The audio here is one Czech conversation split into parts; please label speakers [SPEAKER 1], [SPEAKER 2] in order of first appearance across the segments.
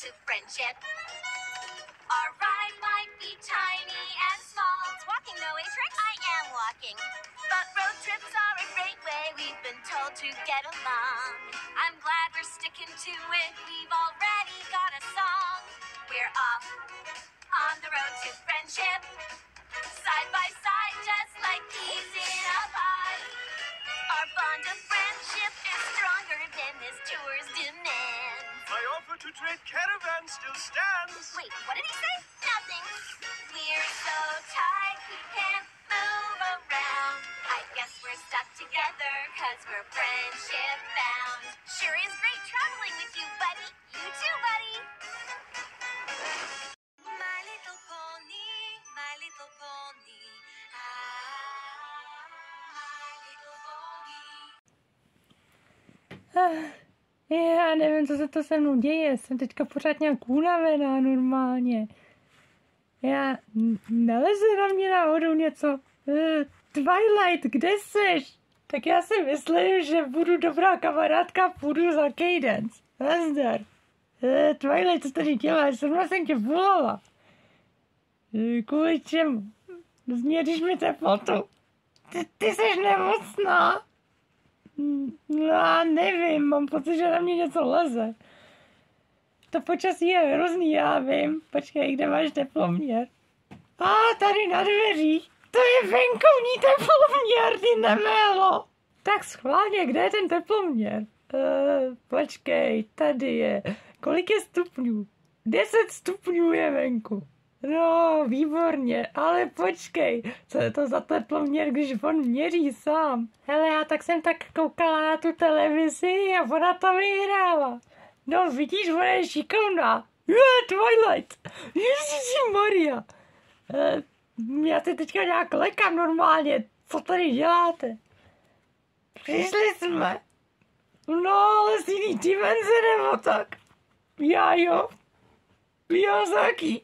[SPEAKER 1] to friendship. Our ride might be tiny and small. It's walking though, eh, Trix? I am walking. But road trips are a great way, we've been told, to get along. I'm glad we're sticking to it, we've already got a song. We're off on the road to friendship, side by side, just like peas in a pod. Our bond of friendship is stronger than this tour's demands.
[SPEAKER 2] My offer to trade caravans still stands.
[SPEAKER 1] Wait, what did he say? Nothing. We're so tight we can't move around. I guess we're stuck together cause we're friendship bound. Sure is great traveling with you, buddy. You too, buddy. My little pony, my little pony. Ah, my little pony.
[SPEAKER 3] Já nevím, co se to se mnou děje. Jsem teďka pořád nějak unavená normálně. Naleze na mě náhodou něco. Twilight, kde seš? Tak já si myslím, že budu dobrá kamarádka, půjdu za Cadence. Nazdar. Twilight, co tady děláš? Zrovna jsem tě volala. Kvůli čemu? Změříš mi teplotu. Ty seš nemocná. No já nevím, mám pocit, že na mě něco leze. To počasí je hrozný, já vím. Počkej, kde máš teploměr? Tady na dveřích. To je venkovní teploměr, ty nemélo. Tak schválně, kde je ten teploměr? Počkej, tady je. Kolik je stupňů? 10 stupňů je venku. No, výborně, ale počkej, co je to za teploměr, když on měří sám? Hele, já tak jsem tak koukala na tu televizi a ona to vyhrála. No, vidíš, ona je šikovná. Twilight, Ježišimaria. Já se teďka nějak lekám normálně, co tady děláte? Přišli jsme. No, ale z jiný dimenze nebo tak. Já jo. Miyazaki.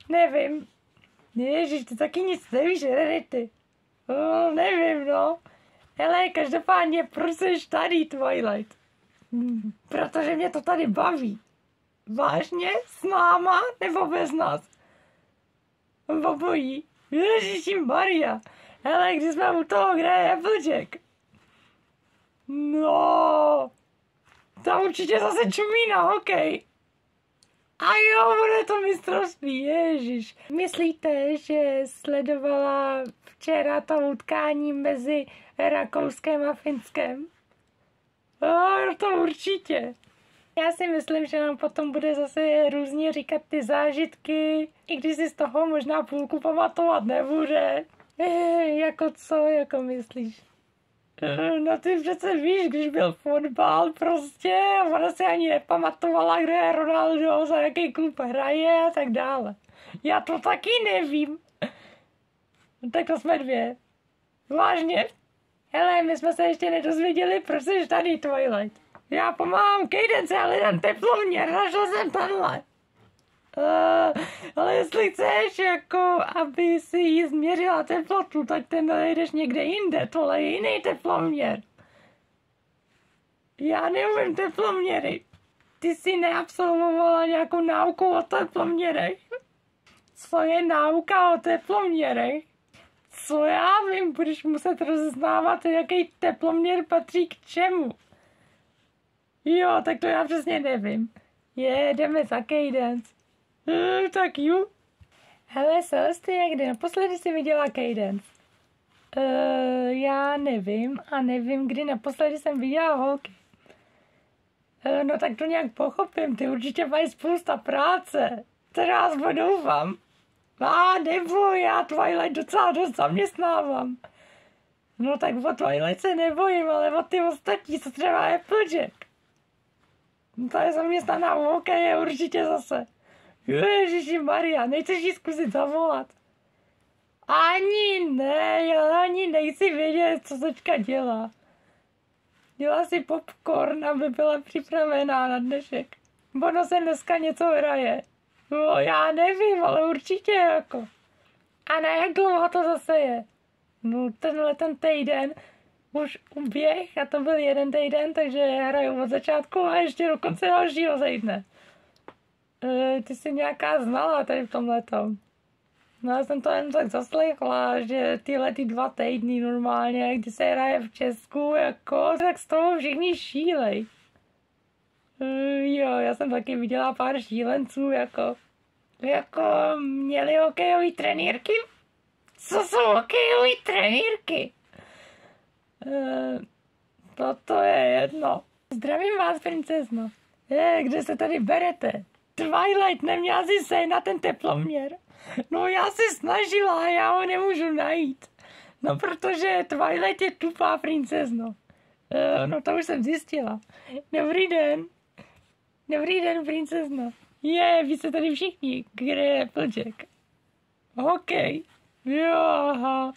[SPEAKER 3] Nevím. Ježiš, ty taky nic nevíš, Rarity. Nevím, no. Hele, každopádně, proč jsi tady, Twilight? Protože mě to tady baví. Vážně? S náma? Nebo bez nás? Obojí. Ježiši Maria. Hele, když jsme u toho hraje Applejack. No. Tam určitě zase čumí na hokej. A jo, bude to mistrovství, ježiš. Myslíte, že sledovala včera to utkání mezi Rakouskem a Finskem? To určitě. Já si myslím, že nám potom bude zase různě říkat ty zážitky, i když si z toho možná půlku pamatovat nebude. Jako co, jako myslíš? No ty přece víš, když byl fotbal prostě, ona se ani nepamatovala, kde je Ronaldo, za jaký klub hraje a tak dále. Já to taky nevím. No, tak to jsme dvě. Vážně? Hele, my jsme se ještě nedozvěděli, proč jsi tady, Twilight. Já pomáhám Cadence, ale ten teploměr, našel jsem tenhle. Ale jestli chceš, jako, aby si jí změřila teplotu, tak ten najdeš někde jinde, tohle je jiný teploměr. Já neumím teploměry. Ty jsi neabsolvovala nějakou náuku o teploměrech. Co je náuka o teploměrech? Co já vím, budeš muset rozeznávat, jaký teploměr patří k čemu. Jo, tak to já přesně nevím. Jdeme za Cadence. Tak jo. Hele, Celestia, kdy naposledy jsi viděla Cadence? Já nevím a nevím, kdy naposledy jsem viděla holky. No tak to nějak pochopím, ty určitě mají spousta práce. Teda aspoň doufám. Neboj, já Twilight docela dost zaměstnávám. No tak o Twilight se nebojím, ale o ty ostatní, co třeba Applejack. To je zaměstnaná v hokeje určitě zase. Ježiši Maria, nechceš jí zkusit zavolat? Ani ne, já ani nejsi vědět, co teďka dělá. Dělá si popcorn, aby byla připravená na dnešek. Ono se dneska něco hraje. No, já nevím, ale určitě jako. A na jak dlouho to zase je? No, ten týden. už uběh a to byl 1 týden, takže hraju od začátku a ještě do konce dalšího týdne. Ty jsi nějaká znala tady v tomhletom. No já jsem to jen tak zaslechla, že tyhle 2 týdny normálně, kdy se hraje v Česku, jako, tak z toho všichni šílej. Jo, já jsem taky viděla pár šílenců, jako měli hokejový trenýrky. Co jsou hokejový trenýrky? To je jedno. Zdravím vás, princezno. Kde se tady berete? Twilight neměla si sejít na ten teploměr. No já se snažila, já ho nemůžu najít. No protože Twilight je tupá, princezno. No to už jsem zjistila. Dobrý den. Dobrý den, princezno. Vy jste tady všichni. Kde je Plček? OK. Jo, aha.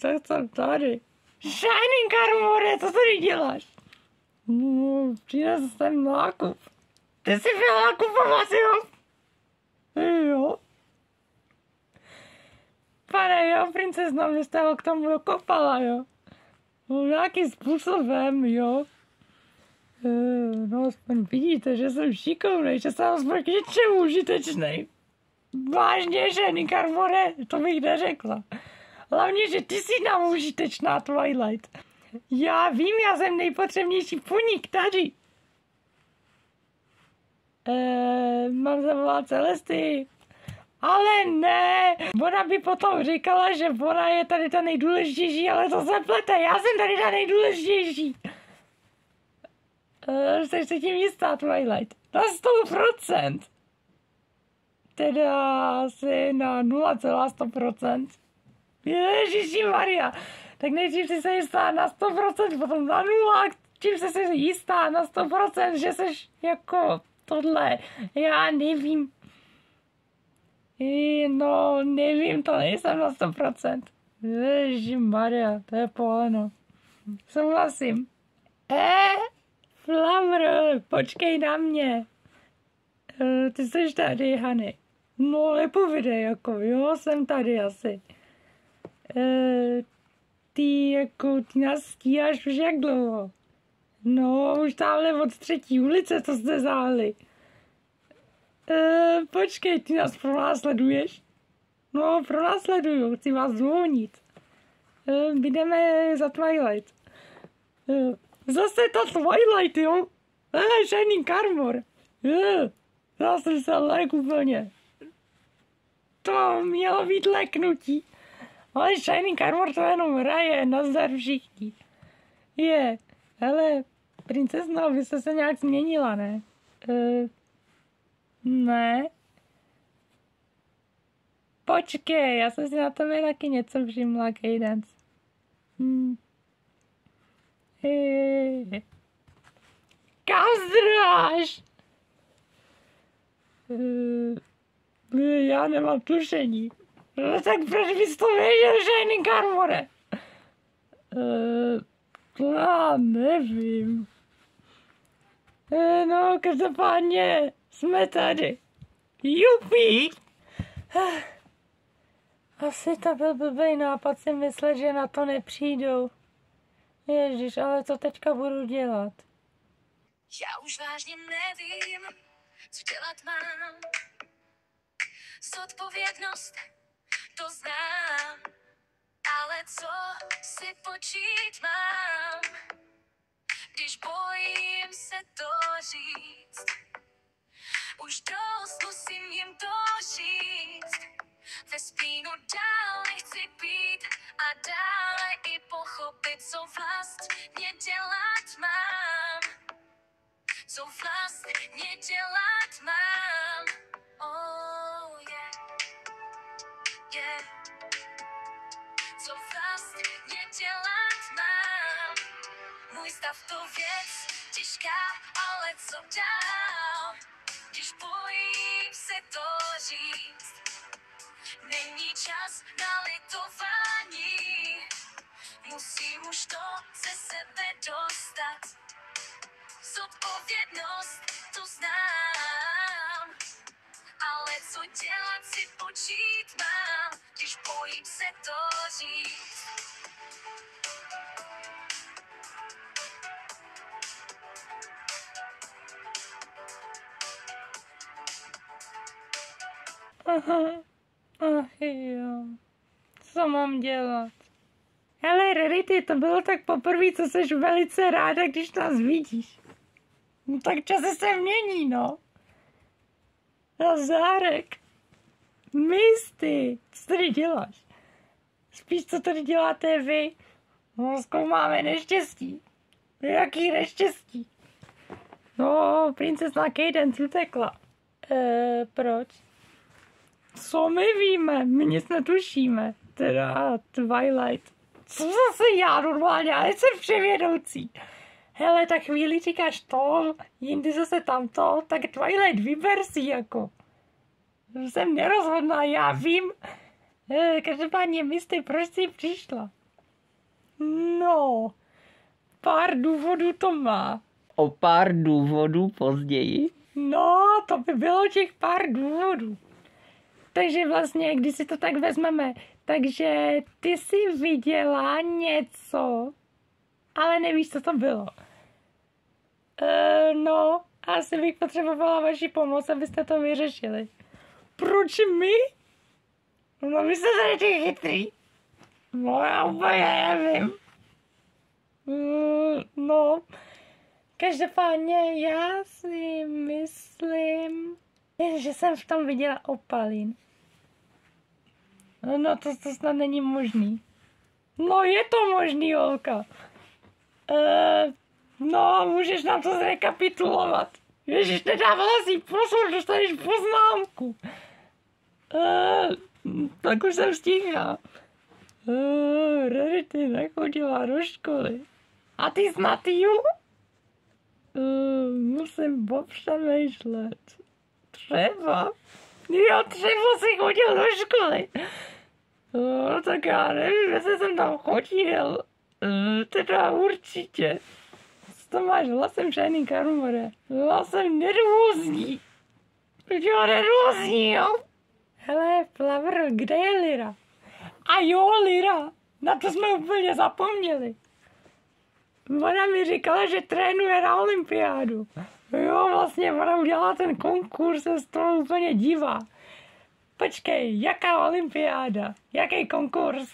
[SPEAKER 3] Tak jsem tady. Shining Armore, co tady děláš? No, přinesl jsem nákup. Ty jsi byl nakupovat, jo? Jo. Pane, jo, princezno, vy jste ho k tomu dokopala, jo? No, nějakým způsobem, jo? No, aspoň vidíte, že jsem šikovnej, že jsem aspoň k něčemu užitečnej. Vážně, že, Nikarmore, to bych neřekla. Hlavně, že ty jsi nám užitečná, Twilight. Já vím, já jsem nejpotřebnější puník tady. Mám zavolat Celesty. Ale ne, ona by potom říkala, že ona je tady ta nejdůležitější, ale to se plete, já jsem tady ta nejdůležitější. Jsi se tím jistá, Twilight? Na 100%. Teda asi na 0,100%. Ježiši Maria. Tak nejdřív si se jistá na 100%, potom na 0, čím se jistá na 100%, že seš jako tohle. Já nevím. No, nevím, to nejsem na 100%. Ježiši Maria, to je poleno. Souhlasím. Flamr, počkej na mě. Ty jsi tady, Hany. No, nepovídej, jako, jo, jsem tady asi. Ty nás stíháš už jak dlouho? No, už tamhle od 3. ulice, to jste záhli. Počkej, ty nás pronásleduješ? No, pronásleduju, chci vás zvonit. Jdeme za Twilight. Zase ta Twilight, jo? Shining Armor. Já jsem se lek úplně. To mělo být leknutí. Ale Shining Armor to jenom hraje, nazdar všichni. Hele, princezno, vy jste se nějak změnila, ne? Ne. Počkej, já jsem si na tebe taky něco všimla, Cadence. Kam zdráš? Já nemám tušení. Tak proč bys to věděl, Shining Armore? Já nevím. No, každopádně jsme tady. Jupi! Asi to byl blbej nápad si myslet, že na to nepřijdou. Ježiš, ale co teďka budu dělat?
[SPEAKER 1] Já už vážně nevím, co dělat mám. Zodpovědnost, to znám, ale co si počít mám, když bojím se to říct. Už dost musím jim to říct. Ve stínu dál nechci být a dále i pochopit, co vlastně dělat mám. Co vlastně dělat mám. Oh yeah, yeah. Co vlastně dělat mám. Můj stav to věc těžká, ale co dál, když bojím se to říct. Není čas na litování, musím už to ze sebe dostat. Zodpovědnost, to znám, ale co dělat si počít mám, když bojím se to říct.
[SPEAKER 3] Aha, ach jo, co mám dělat? Hele, Rarity, to bylo tak poprvé, co seš velice ráda, když nás vidíš. No tak časy se mění, no. Nazárek. Misty, co tady děláš? Spíš, co tady děláte vy? No, zkoumáme neštěstí. Jaký neštěstí? No, princezna Cadence utekla. Proč? Co my víme? My nic netušíme. Teda Twilight. Co zase já normálně? Já jsem vševědoucí. Hele, tak chvíli říkáš to, jindy zase tamto, tak Twilight, vyber si jako. Jsem nerozhodná, já vím. Každopádně, Misty, proč jsi přišla? No, pár důvodů to má.
[SPEAKER 4] O pár důvodů později.
[SPEAKER 3] No, to by bylo těch pár důvodů. Takže vlastně, když si to tak vezmeme, takže ty jsi viděla něco, ale nevíš, co to bylo. No, asi bych potřebovala vaši pomoc, abyste to vyřešili. Proč my? No, vy jste tady chytrý. No, já úplně nevím. No, každopádně já si myslím, že jsem v tom viděla opalín. No, to snad není možný. No, je to možný, holka. No, můžeš nám to zrekapitulovat. Ježiš, nedávala si pozor, dostaneš poznámku. Tak už jsem stihla. Rarity nechodila do školy. A ty jsi na týlu? Musím popřemýšlet. Třeba? Jo, třeba si chodil do školy. No, tak já nevím, jestli jsem tam chodil. Teda určitě. Co to máš hlasem, Shining Armore? Hlasem nervózní. Jo, nervózní, jo. Hele, Flower, kde je Lyra? A jo, Lyra, na to jsme úplně zapomněli. Ona mi říkala, že trénuje na olympiádu. Jo, vlastně ona udělala ten konkurs, se z toho úplně divá. Počkej, jaká olympiáda? Jaký konkurs?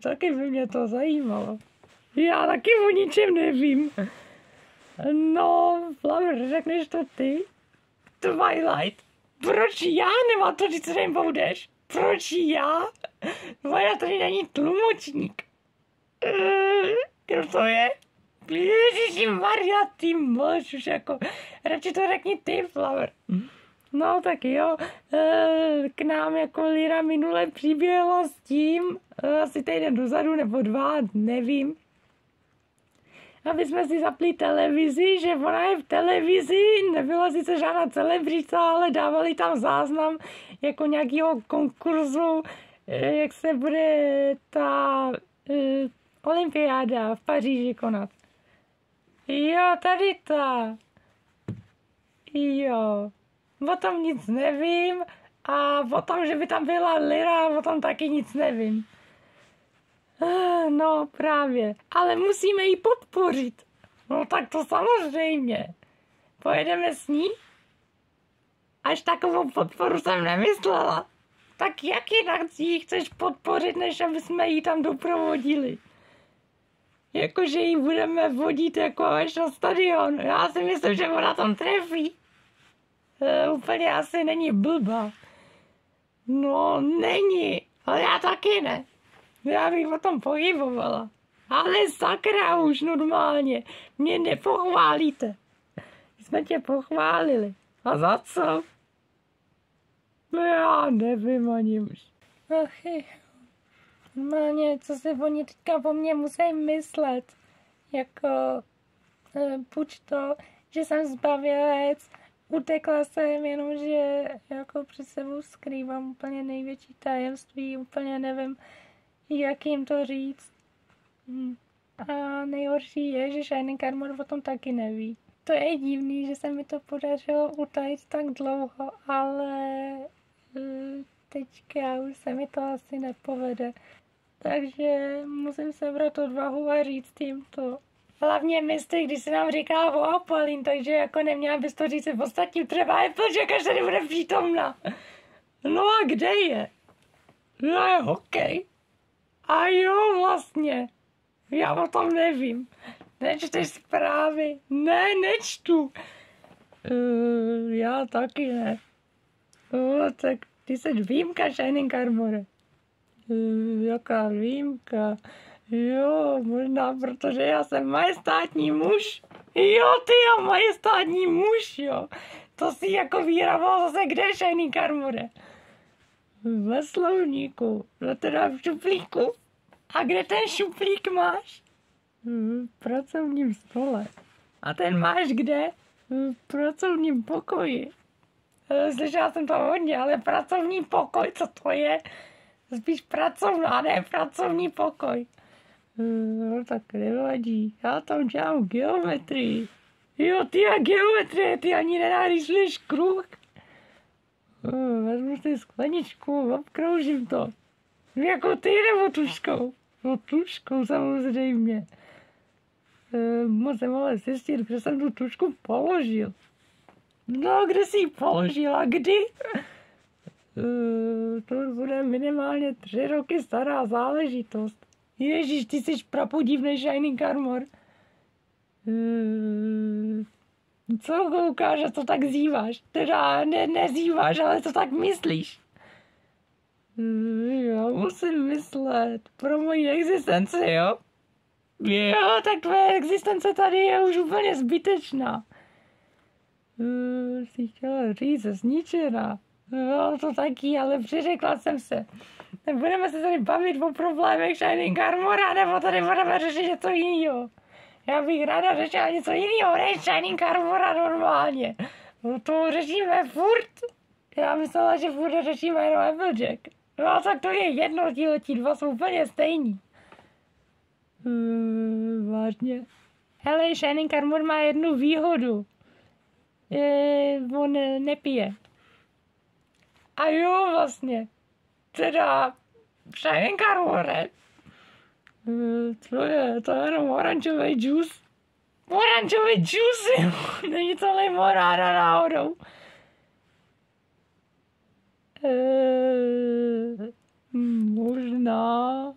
[SPEAKER 3] Taky by mě to zajímalo. Já taky o ničem nevím. No, Flower, řekneš to ty? Twilight. Proč já? Nemá to říct Rainbow Dash. Proč já? Ona tady není tlumočník. Kdo to je? Ježiši Maria, ty mlč už jako. Radši to řekni ty, Flower. No tak jo, k nám jako Lyra minule přiběhla s tím, asi týden dozadu nebo 2, nevím. Aby jsme si zapli televizi, že ona je v televizi, nebyla sice žádná celebrita, ale dávali tam záznam jako nějakého konkurzu, jak se bude ta olympiáda v Paříži konat. Jo, tady ta. Jo. O tom nic nevím a o tom, že by tam byla Lyra, o tom taky nic nevím. No právě, ale musíme ji podpořit. No tak to samozřejmě. Pojedeme s ní? Až takovou podporu jsem nemyslela. Tak jak jinak ji chceš podpořit, než aby jsme ji tam doprovodili? Jakože ji budeme vodit jako až na stadion. Já si myslím, že ona tam trefí. Úplně asi není blbá. No, není, ale já taky ne. Já bych o tom pohybovala. Ale sakra už normálně. Mě nepochválíte. Jsme tě pochválili. A za co? No já nevím ani už. Ach jo. Normálně, co si oni teďka po mně musí myslet. Jako, buď to, že jsem zbavilec, utekla jsem, jenomže jako před sebou skrývám úplně největší tajemství, úplně nevím, jak jim to říct. A nejhorší je, že Shining Armor o tom taky neví. To je divný, že se mi to podařilo utajit tak dlouho, ale teďka už se mi to asi nepovede. Takže musím sebrat odvahu a říct jim to. Hlavně mistr, když se nám říká o Apolín, takže jako neměla bys to říct v ostatním, třeba Applejack, až tady bude přítomna. No a kde je? No je hokej. A jo, vlastně. Já o tom nevím. Nečteš zprávy? Ne, nečtu. Já taky ne. Tak ty jsi výjimka, Shining Armore. Jaká výjimka? Jo, možná protože já jsem majestátní muž. Jo, ty jo, majestátní muž, jo. To si jako výraboval zase kde, Shining Armore? Ve slovníku, no teda v šuplíku. A kde ten šuplík máš? V pracovním stole. A ten máš kde? V pracovním pokoji. Slyšela jsem to hodně, ale pracovní pokoj, co to je? Spíš pracovná, ne pracovní pokoj. No tak nevadí, já tam dělám geometrii. Jo, ty a geometrie, ty ani nenarýsuješ kruh. Vezmu si skleničku, obkroužím to. Jako ty nebo tuškou? No tuškou samozřejmě. Musím ale zjistit, kde jsem tu tušku položil. No, kde jsi ji položil a kdy? To bude minimálně 3 roky stará záležitost. Ježíš, ty jsi prapodivnej Shining Armor. Co koukáš a co tak zíváš? Teda nezíváš, ale co tak myslíš? Já musím myslet pro moji existenci, jo? Jo, tak tvoje existence tady je už úplně zbytečná. Jsi chtěla říct, zničená. No, to taky, ale přiřekla jsem se. Budeme se tady bavit o problémech Shining Armora, nebo tady budeme řešit něco jiného. Já bych ráda řešila něco jiného, než Shining Armora normálně. No to řešíme furt. Já myslela, že furt řešíme jenom Applejack. No tak to je jedno, ti dva jsou úplně stejní. Vážně. Hele, Shining Armor má jednu výhodu. On nepije. A jo, vlastně. Teda Shining Armore. Co je? To je jenom oranžový džus. Oranžový džus, jo. Není to limonáda náhodou. Možná.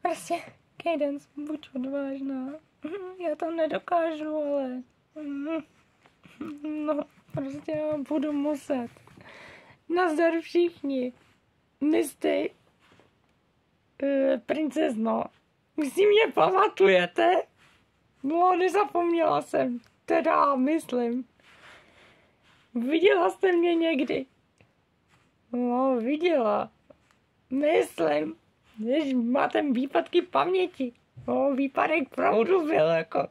[SPEAKER 3] Prostě, Cadence, buď odvážná. Já to nedokážu, ale... No, prostě já budu muset. Nazdar všichni. Misty. Princezno. Vy si mě pamatujete? No, nezapomněla jsem. Teda, myslím. Viděla jste mě někdy? No, viděla. Myslím. Když máte výpadky paměti. No, výpadek proudu byl, jako.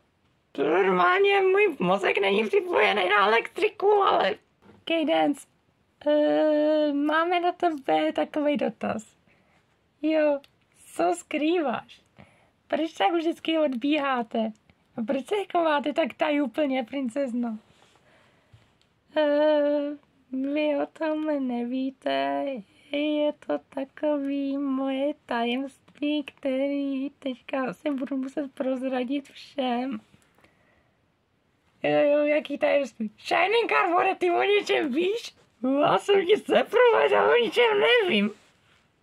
[SPEAKER 3] To normálně můj mozek není připojený na elektriku, ale... Cadence, máme na tebe takový dotaz. Jo, co skrýváš? Proč tak vždycky odbíháte? A proč se chováte tak tajúplně, princezno? Vy o tom nevíte, je to takový moje tajemství, který teďka si budu muset prozradit všem. Jo, jaký tajemství? Shining Armore, ty o něčem víš? Já jsem ti seprovedl, o ničem nevím.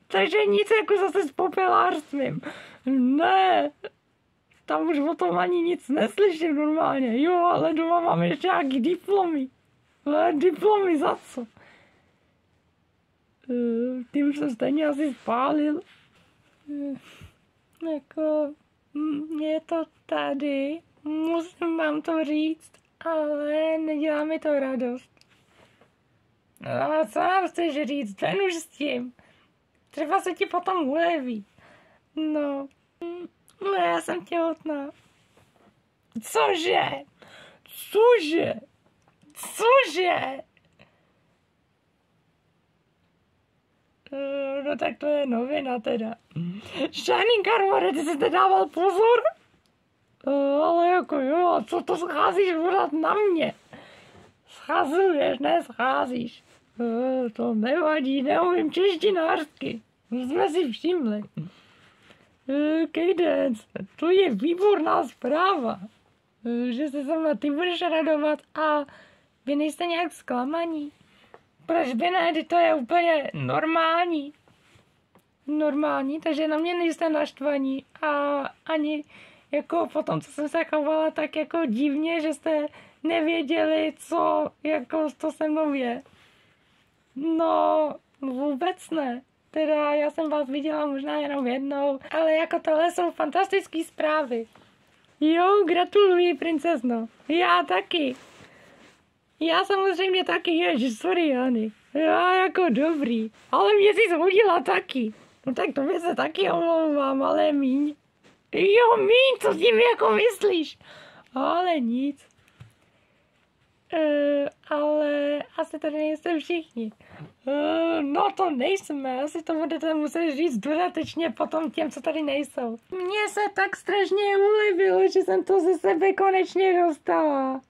[SPEAKER 3] Takže nic jako zase s popelářstvím. Ne, tam už o tom ani nic neslyším normálně. Jo, ale doma mám ještě nějaký diplomy. Diplomy za co? Ty už jsem stejně asi spálil. Jako, je to tady. Musím vám to říct, ale nedělá mi to radost. A co nám chceš říct? Ven už s tím. Třeba se ti potom uleví. No, já jsem těhotná. Cože? Cože? Cože? No tak to je novina teda. Shining Armore, ty jsi dával pozor? Ale jako jo, a co to scházíš vodat na mě? Schazuješ, ne scházíš. To nevadí, neumím češtinářsky. Jsme si všimli. Cadence, to je výborná zpráva, že se sama ty budeš radovat a vy nejste nějak zklamaní. Proč by ne, to je úplně normální. Normální, takže na mě nejste naštvaní a ani jako po tom, co jsem se chovala tak jako divně, že jste nevěděli, co jako to se mnou je. No, vůbec ne. Teda já jsem vás viděla možná jenom jednou, ale jako tohle jsou fantastické zprávy. Jo, gratuluji, princezno. Já taky. Já samozřejmě taky, ježiš, sorry, Jany. Já jako dobrý. Ale mě jsi zhodila taky. No tak to mě se taky omlouvám, ale míň. Jo, míň, co s tím jako myslíš? Ale nic. Ale asi tady nejste všichni. No to nejsme, asi to budete muset říct dodatečně potom těm, co tady nejsou. Mně se tak strašně ulevilo, že jsem to ze sebe konečně dostala.